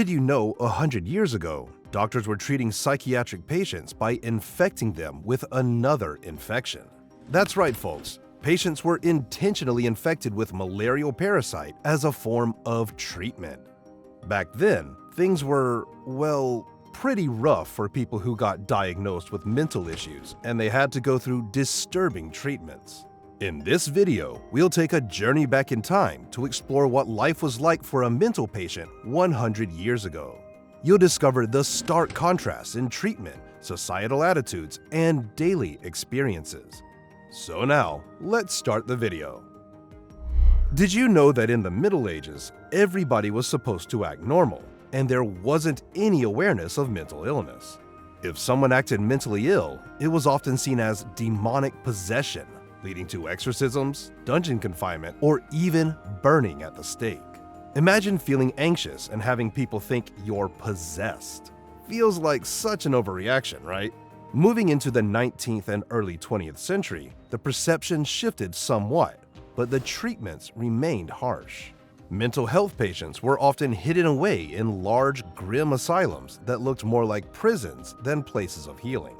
Did you know 100 years ago, doctors were treating psychiatric patients by infecting them with another infection? That's right, folks. Patients were intentionally infected with malarial parasite as a form of treatment. Back then, things were, well, pretty rough for people who got diagnosed with mental issues, and they had to go through disturbing treatments. In this video, we'll take a journey back in time to explore what life was like for a mental patient 100 years ago. You'll discover the stark contrasts in treatment, societal attitudes, and daily experiences. So now, let's start the video. Did you know that in the Middle Ages, everybody was supposed to act normal, and there wasn't any awareness of mental illness? If someone acted mentally ill, it was often seen as demonic possession, leading to exorcisms, dungeon confinement, or even burning at the stake. Imagine feeling anxious and having people think you're possessed. Feels like such an overreaction, right? Moving into the 19th and early 20th century, the perception shifted somewhat, but the treatments remained harsh. Mental health patients were often hidden away in large, grim asylums that looked more like prisons than places of healing.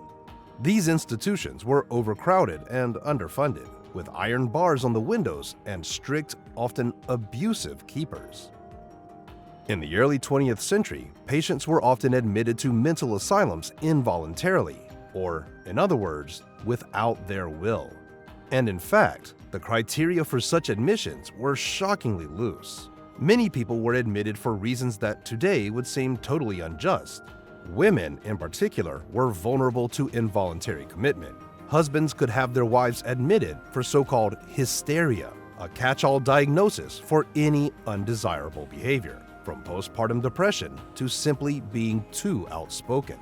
These institutions were overcrowded and underfunded, with iron bars on the windows and strict, often abusive keepers. In the early 20th century, patients were often admitted to mental asylums involuntarily, or, in other words, without their will. And in fact, the criteria for such admissions were shockingly loose. Many people were admitted for reasons that today would seem totally unjust. Women, in particular, were vulnerable to involuntary commitment. Husbands could have their wives admitted for so-called hysteria, a catch-all diagnosis for any undesirable behavior, from postpartum depression to simply being too outspoken.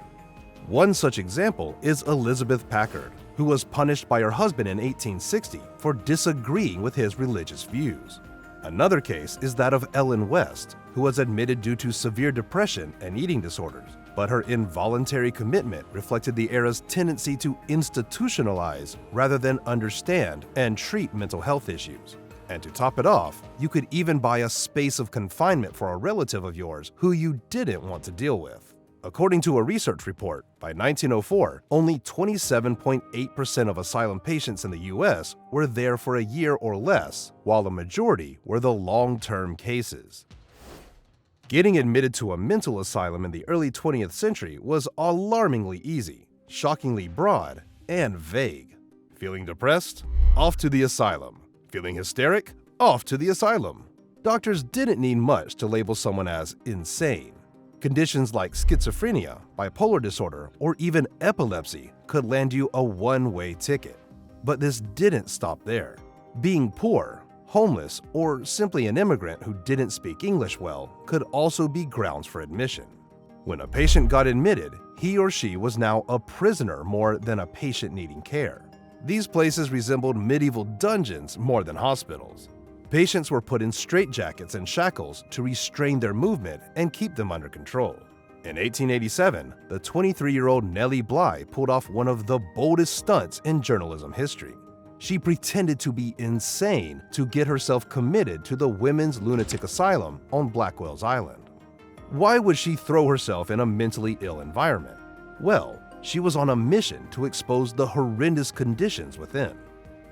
One such example is Elizabeth Packard, who was punished by her husband in 1860 for disagreeing with his religious views. Another case is that of Ellen West, who was admitted due to severe depression and eating disorders, but her involuntary commitment reflected the era's tendency to institutionalize rather than understand and treat mental health issues. And to top it off, you could even buy a space of confinement for a relative of yours who you didn't want to deal with. According to a research report, by 1904, only 27.8% of asylum patients in the US were there for a year or less, while the majority were the long-term cases. Getting admitted to a mental asylum in the early 20th century was alarmingly easy, shockingly broad, and vague. Feeling depressed? Off to the asylum. Feeling hysteric? Off to the asylum. Doctors didn't need much to label someone as insane. Conditions like schizophrenia, bipolar disorder, or even epilepsy could land you a one-way ticket. But this didn't stop there. Being poor, homeless, or simply an immigrant who didn't speak English well could also be grounds for admission. When a patient got admitted, he or she was now a prisoner more than a patient needing care. These places resembled medieval dungeons more than hospitals. Patients were put in straitjackets and shackles to restrain their movement and keep them under control. In 1887, the 23-year-old Nellie Bly pulled off one of the boldest stunts in journalism history. She pretended to be insane to get herself committed to the Women's Lunatic Asylum on Blackwell's Island. Why would she throw herself in a mentally ill environment? Well, she was on a mission to expose the horrendous conditions within.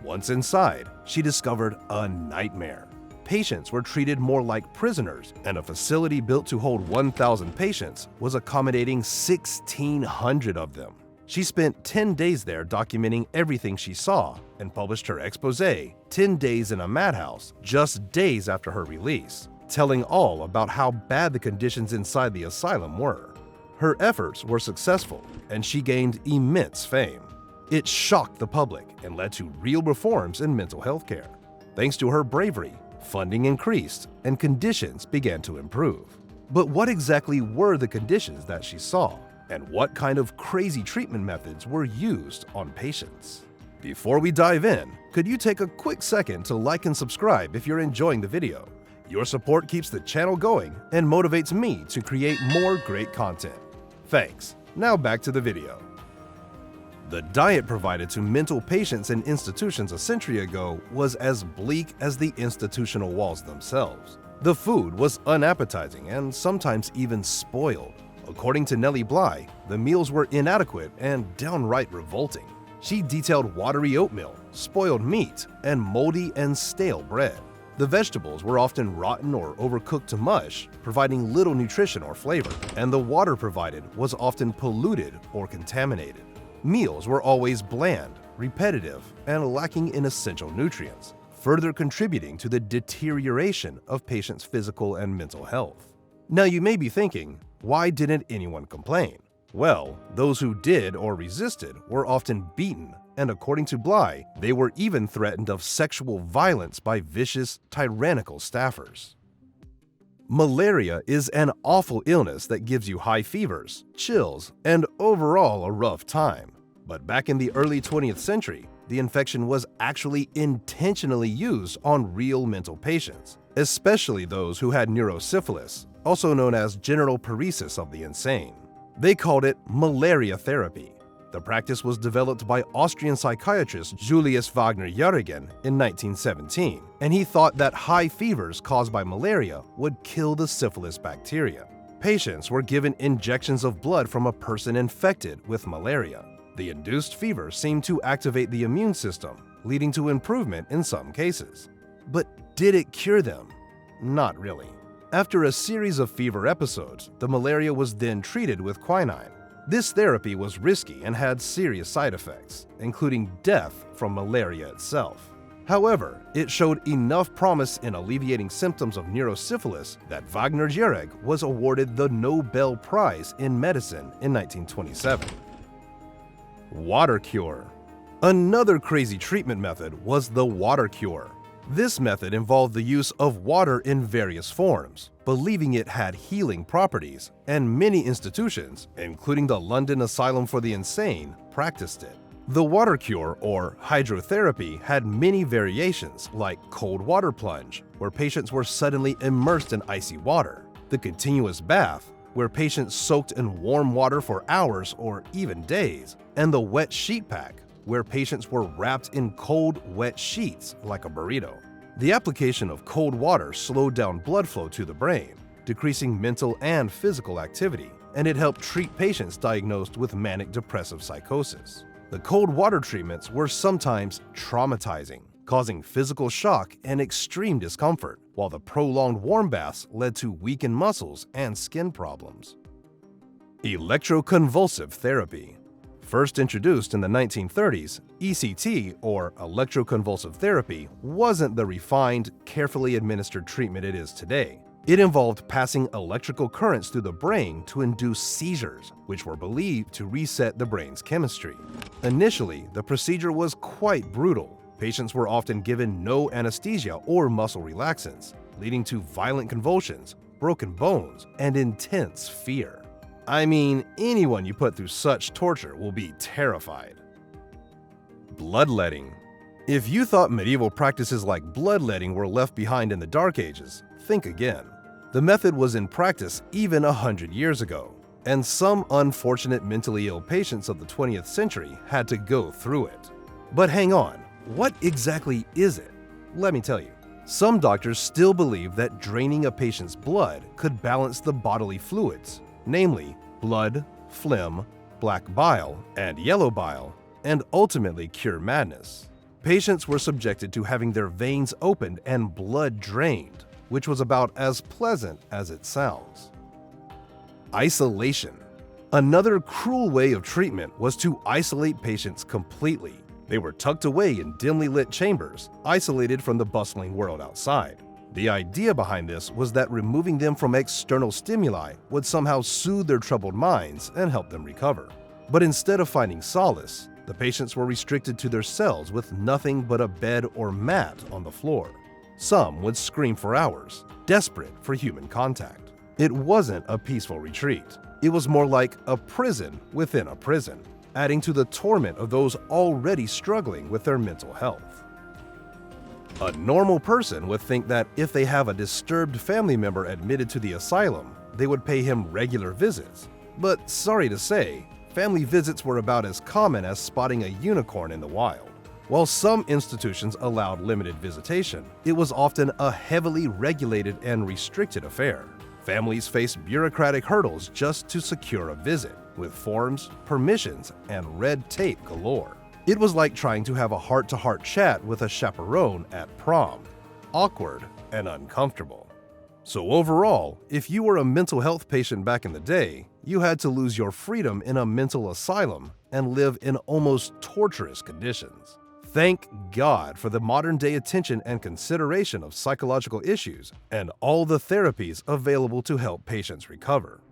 Once inside, she discovered a nightmare. Patients were treated more like prisoners, and a facility built to hold 1,000 patients was accommodating 1,600 of them. She spent 10 days there documenting everything she saw and published her exposé, 10 Days in a Madhouse, just days after her release, telling all about how bad the conditions inside the asylum were. Her efforts were successful, and she gained immense fame. It shocked the public and led to real reforms in mental health care. Thanks to her bravery, funding increased and conditions began to improve. But what exactly were the conditions that she saw? And what kind of crazy treatment methods were used on patients? Before we dive in, could you take a quick second to like and subscribe if you're enjoying the video? Your support keeps the channel going and motivates me to create more great content. Thanks. Now back to the video. The diet provided to mental patients in institutions a century ago was as bleak as the institutional walls themselves. The food was unappetizing and sometimes even spoiled. According to Nellie Bly, the meals were inadequate and downright revolting. She detailed watery oatmeal, spoiled meat, and moldy and stale bread. The vegetables were often rotten or overcooked to mush, providing little nutrition or flavor, and the water provided was often polluted or contaminated. Meals were always bland, repetitive, and lacking in essential nutrients, further contributing to the deterioration of patients' physical and mental health. Now you may be thinking, why didn't anyone complain? Well, those who did or resisted were often beaten, and according to Bly, they were even threatened of sexual violence by vicious, tyrannical staffers. Malaria is an awful illness that gives you high fevers, chills, and overall a rough time. But back in the early 20th century, the infection was actually intentionally used on real mental patients, especially those who had neurosyphilis, also known as general paresis of the insane. They called it malaria therapy. The practice was developed by Austrian psychiatrist Julius Wagner-Jaureggen in 1917, and he thought that high fevers caused by malaria would kill the syphilis bacteria. Patients were given injections of blood from a person infected with malaria. The induced fever seemed to activate the immune system, leading to improvement in some cases. But did it cure them? Not really. After a series of fever episodes, the malaria was then treated with quinine. This therapy was risky and had serious side effects, including death from malaria itself. However, it showed enough promise in alleviating symptoms of neurosyphilis that Wagner-Jauregg was awarded the Nobel Prize in Medicine in 1927. Water cure. Another crazy treatment method was the water cure. This method involved the use of water in various forms, believing it had healing properties, and many institutions, including the London Asylum for the Insane, practiced it. The water cure, or hydrotherapy, had many variations, like cold water plunge, where patients were suddenly immersed in icy water, the continuous bath, where patients soaked in warm water for hours or even days, and the wet sheet pack, where patients were wrapped in cold, wet sheets like a burrito. The application of cold water slowed down blood flow to the brain, decreasing mental and physical activity, and it helped treat patients diagnosed with manic depressive psychosis. The cold water treatments were sometimes traumatizing, causing physical shock and extreme discomfort, while the prolonged warm baths led to weakened muscles and skin problems. Electroconvulsive therapy. First introduced in the 1930s, ECT, or electroconvulsive therapy, wasn't the refined, carefully administered treatment it is today. It involved passing electrical currents through the brain to induce seizures, which were believed to reset the brain's chemistry. Initially, the procedure was quite brutal. Patients were often given no anesthesia or muscle relaxants, leading to violent convulsions, broken bones, and intense fear. I mean, anyone you put through such torture will be terrified. Bloodletting. If you thought medieval practices like bloodletting were left behind in the Dark Ages, think again. The method was in practice even 100 years ago, and some unfortunate mentally ill patients of the 20th century had to go through it. But hang on, what exactly is it? Let me tell you. Some doctors still believe that draining a patient's blood could balance the bodily fluids, namely blood, phlegm, black bile, and yellow bile, and ultimately cure madness. Patients were subjected to having their veins opened and blood drained, which was about as pleasant as it sounds. Isolation. Another cruel way of treatment was to isolate patients completely. They were tucked away in dimly lit chambers, isolated from the bustling world outside. The idea behind this was that removing them from external stimuli would somehow soothe their troubled minds and help them recover. But instead of finding solace, the patients were restricted to their cells with nothing but a bed or mat on the floor. Some would scream for hours, desperate for human contact. It wasn't a peaceful retreat. It was more like a prison within a prison, adding to the torment of those already struggling with their mental health. A normal person would think that if they have a disturbed family member admitted to the asylum, they would pay him regular visits. But sorry to say, family visits were about as common as spotting a unicorn in the wild. While some institutions allowed limited visitation, it was often a heavily regulated and restricted affair. Families faced bureaucratic hurdles just to secure a visit, with forms, permissions, and red tape galore. It was like trying to have a heart-to-heart chat with a chaperone at prom. Awkward and uncomfortable. So overall, if you were a mental health patient back in the day, you had to lose your freedom in a mental asylum and live in almost torturous conditions. Thank God for the modern-day attention and consideration of psychological issues and all the therapies available to help patients recover.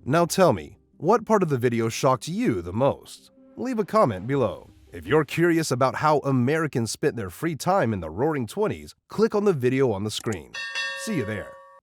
Now tell me, what part of the video shocked you the most? Leave a comment below. If you're curious about how Americans spent their free time in the Roaring '20s, click on the video on the screen. See you there.